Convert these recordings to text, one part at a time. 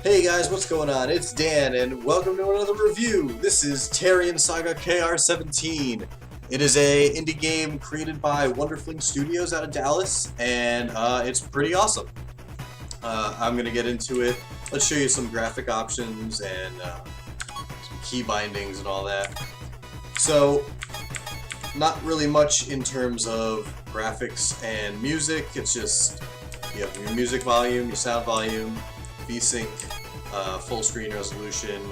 Hey guys, what's going on? It's Dan, and welcome to another review. This is Terrian Saga KR-17. It is a indie game created by Wonderfling Studios out of Dallas, and it's pretty awesome. I'm gonna get into it. Let's show you some graphic options and some key bindings and all that. So, not really much in terms of graphics and music. It's just you have your music volume, your sound volume, VSync, full screen resolution,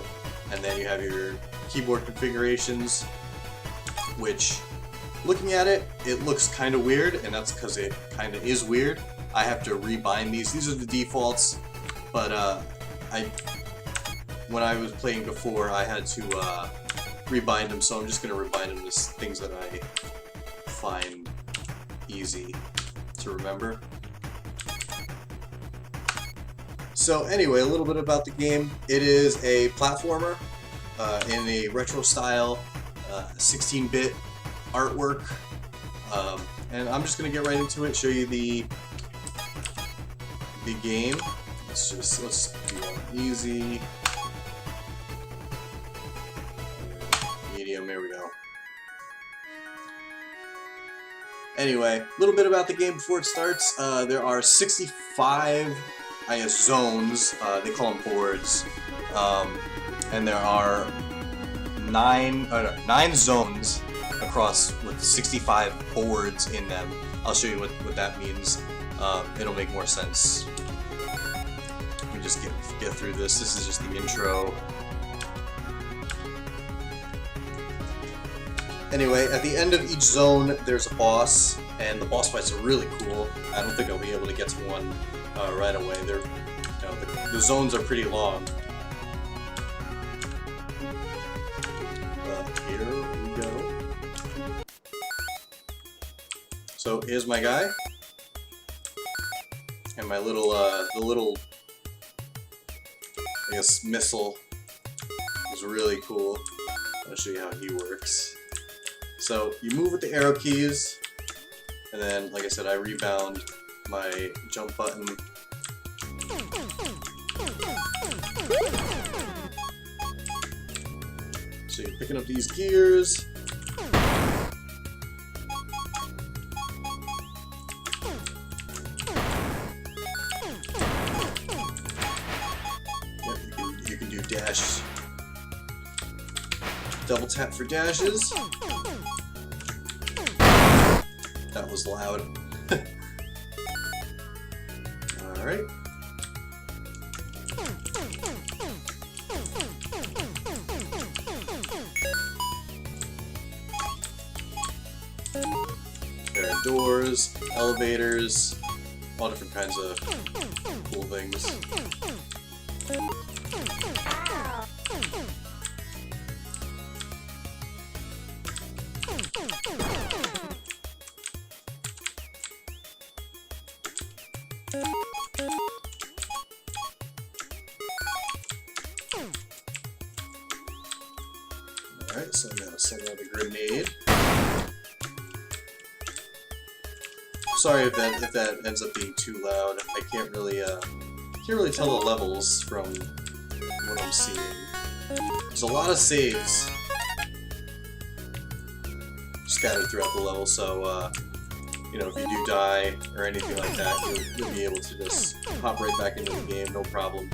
and then you have your keyboard configurations, which, looking at it, it looks kind of weird, and that's because it kind of is weird. I have to rebind these. These are the defaults, but when I was playing before, I had to rebind them, so I'm just going to rebind them to things that I find easy to remember. So anyway, a little bit about the game. It is a platformer in a retro style, 16-bit artwork, and I'm just gonna get right into it. Show you the game. Let's do one easy, medium. There we go. Anyway, a little bit about the game before it starts. There are 65. I guess zones, they call them boards, and there are nine zones across with 65 boards in them. I'll show you what that means. It'll make more sense. Let me just get through this. This is just the intro. Anyway, at the end of each zone, there's a boss, and the boss fights are really cool. I don't think I'll be able to get to one right away. The zones are pretty long. Here we go. So here's my guy, and my little the little, I guess, missile is really cool. I'll show you how he works. So you move with the arrow keys, and then, like I said, I rebound my jump button. So you're picking up these gears. Yep, you can do dash. Double tap for dashes. That was loud. Alright. There are doors, elevators, all different kinds of cool things. Alright, so I'm gonna send out a grenade. Sorry if that ends up being too loud. I can't really tell the levels from what I'm seeing. There's a lot of saves scattered throughout the level, so you know, if you do die or anything like that, you'll be able to just hop right back into the game, no problem.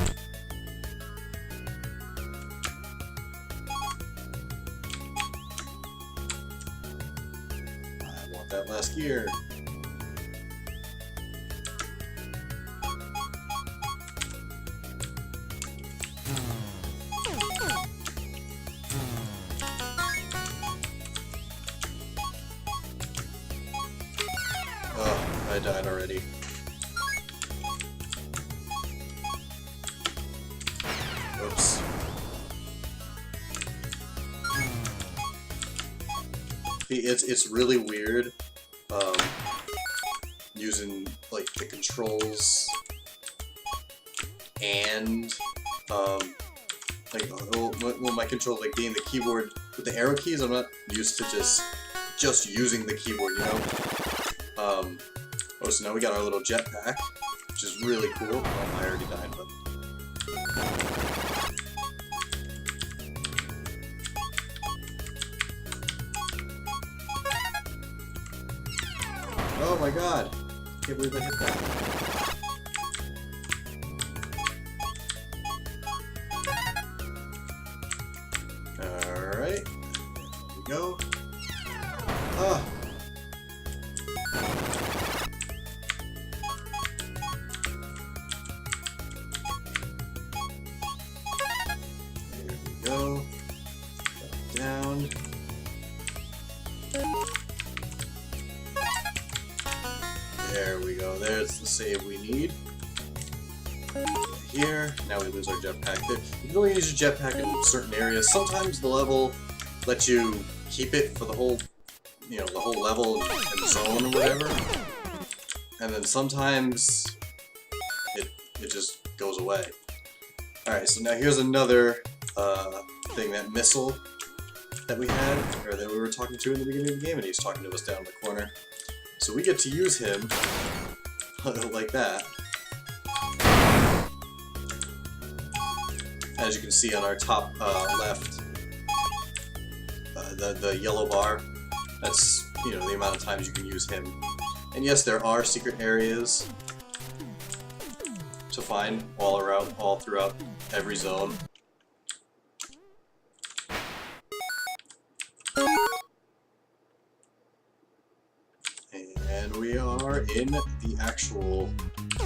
I want that last gear. Oh, I died already. Oops. It's really weird using like the controls and like my controls, like being the keyboard with the arrow keys. I'm not used to just using the keyboard, you know. Oh, so now we got our little jetpack, which is really cool. Oh, I already died, but god. Can't believe I hit that. Alright. There we go. Ah. There we go. Down. There we go. There's the save we need. Here. Now we lose our jetpack. You can only use your jetpack in certain areas. Sometimes the level lets you keep it for the whole, you know, the whole level and zone or whatever. And then sometimes it just goes away. Alright, so now here's another thing, that missile that we had, or that we were talking to in the beginning of the game, and he's talking to us down in the corner. So we get to use him like that. As you can see on our top left, the yellow bar, that's, you know, the amount of times you can use him. And yes, there are secret areas to find all throughout every zone. And we are in the actual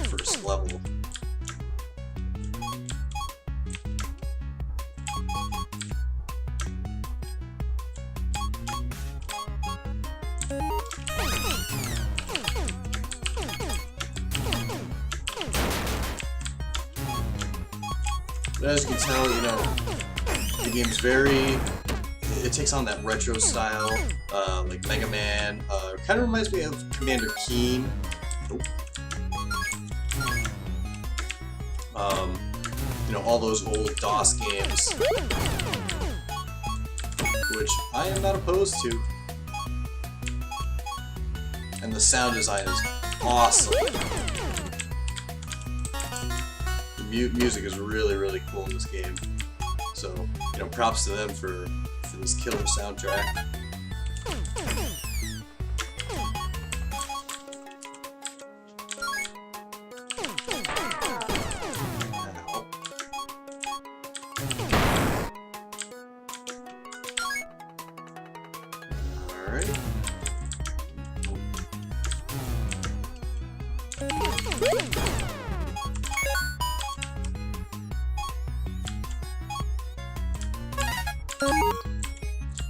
first level. But as you can tell, you know, the game's it takes on that retro style, like Mega Man. It kind of reminds me of Commander Keen. You know, all those old DOS games, which I am not opposed to. And the sound design is awesome. The music is really, really cool in this game. So, you know, props to them for this killer soundtrack. Alright.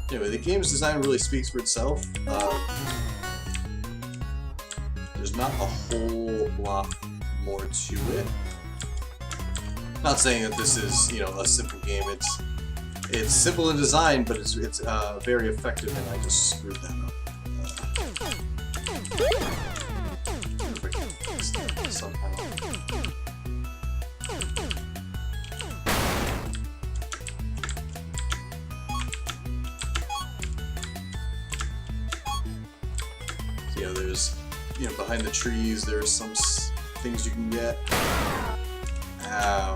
Anyway, the game's design really speaks for itself. There's not a whole lot more to it. Not saying that this is, you know, a simple game. It's simple in design, but it's very effective, and I just screwed that up. Perfect. Somehow. You know, there's, you know, behind the trees, there's some things you can get. Ow.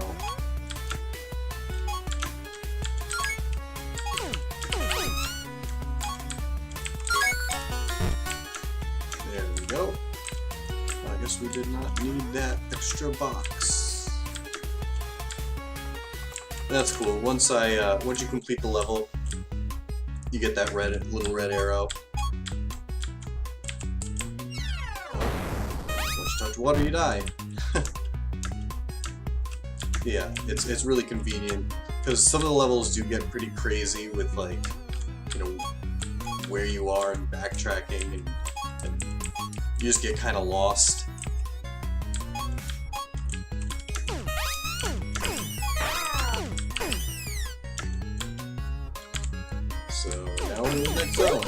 There we go. I guess we did not need that extra box. That's cool. Once you complete the level, you get that little red arrow. Touch water, you die. Yeah, it's really convenient because some of the levels do get pretty crazy with, like, you know, where you are and backtracking, and you just get kind of lost. So now we're in the next zone.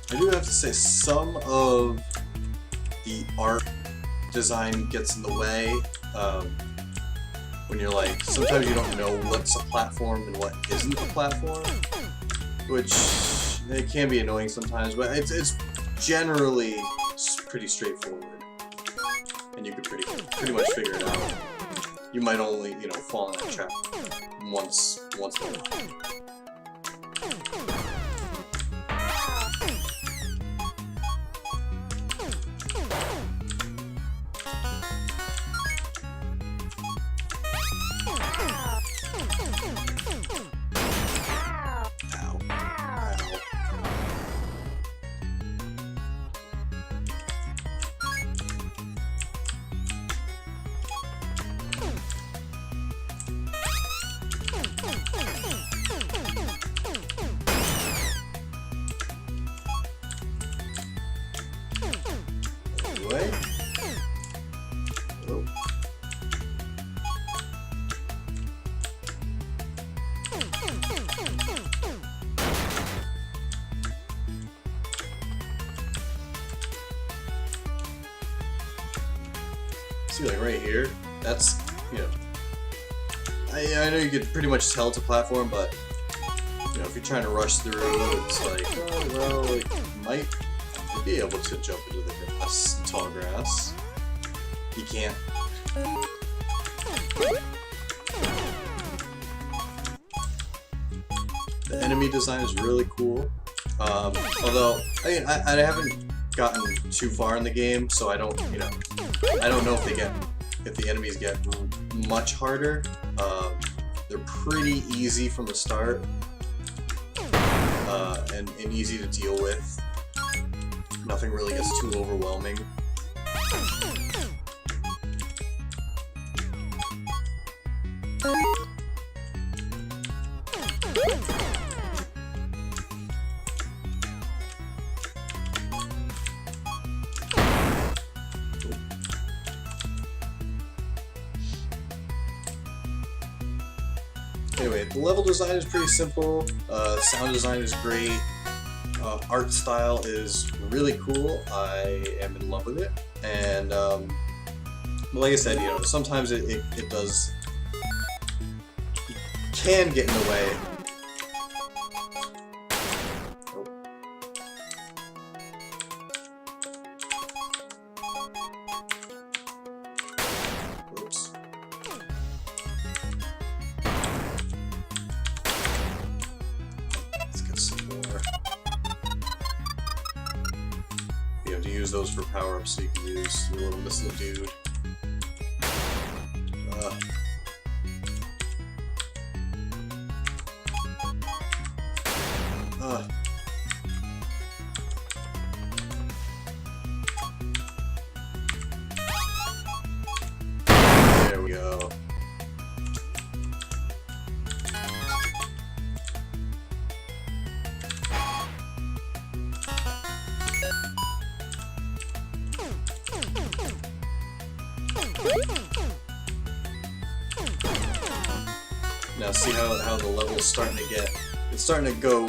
I do have to say, some of the art design gets in the way. When you're like, sometimes you don't know what's a platform and what isn't a platform, which it can be annoying sometimes, but it's generally pretty straightforward, and you can pretty much figure it out. you might only, you know, fall in that trap once more. Anyway. Oh. See, like right here, that's, you know, I know you could pretty much tell it's a platform, but, you know, if you're trying to rush through, it's like, oh, well, like, you might be able to jump into the grass, tall grass. You can't. The enemy design is really cool. Although, I mean, I haven't gotten too far in the game, so I don't, you know, I don't know if the enemies get much harder. They're pretty easy from the start, and easy to deal with. Nothing really gets too overwhelming. Anyway, the level design is pretty simple, sound design is great, art style is really cool. I am in love with it, and like I said, you know, sometimes it does, can get in the way. Oops. Let's get some more. You have to use those for power-ups so you can use your little missile dude. There we go. Now see how the level's starting to get, it's starting to go,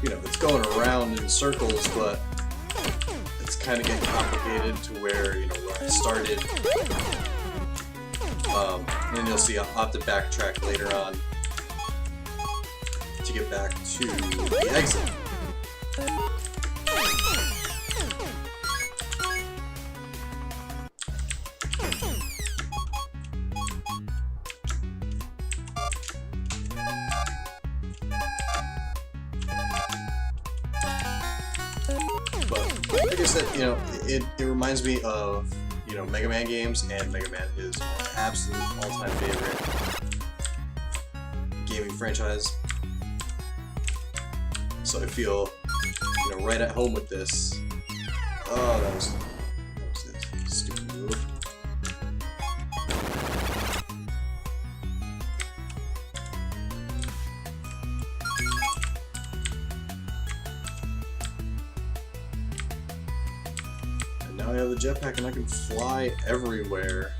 you know, it's going around in circles, but it's kind of getting complicated to where, you know, where I started. And then you'll see I'll have to backtrack later on to get back to the exit. But like I said, you know, it reminds me of, you know, Mega Man games, and Mega Man is my absolute all-time favorite gaming franchise. So I feel, you know, right at home with this. Oh, that was it. Stupid move. Now I have the jetpack and I can fly everywhere.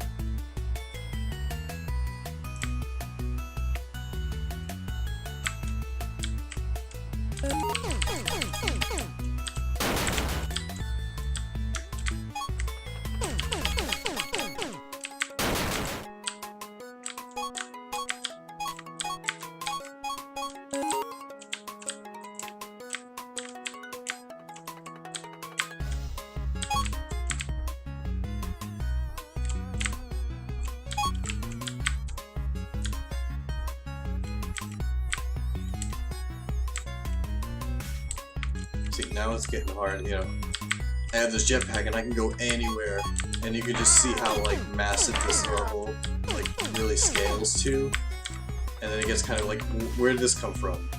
See, now it's getting hard, you know. I have this jetpack and I can go anywhere, and you can just see how like massive this level like really scales to. And then it gets kind of like, where did this come from?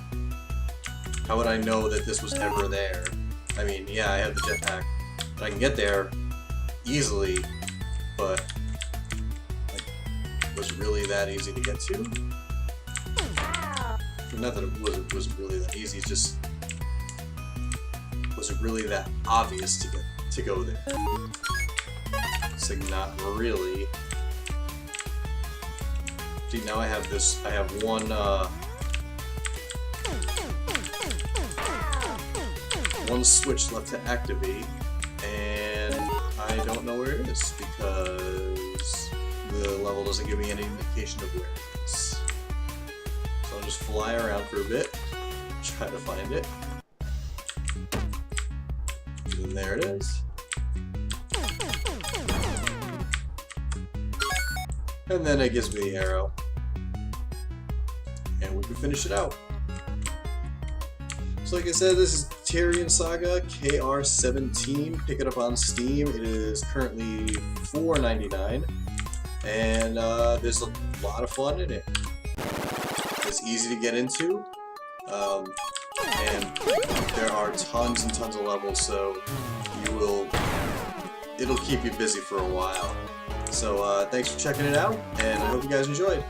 How would I know that this was ever there? I mean, yeah, I have the jetpack, but I can get there easily, but like, was it really that easy to get to? Not that it wasn't really that easy, it's just, was it really that obvious to go there? It's like, not really. See, now I have this, I have one switch left to activate, and I don't know where it is because the level doesn't give me any indication of where it is. So I'll just fly around for a bit, try to find it. And there it is. And then it gives me the arrow. And we can finish it out. So like I said, this is Terrian Saga KR-17. Pick it up on Steam. It is currently $4.99. And there's a lot of fun in it. It's easy to get into. And there are tons and tons of levels, so it'll keep you busy for a while. So thanks for checking it out, and I hope you guys enjoyed.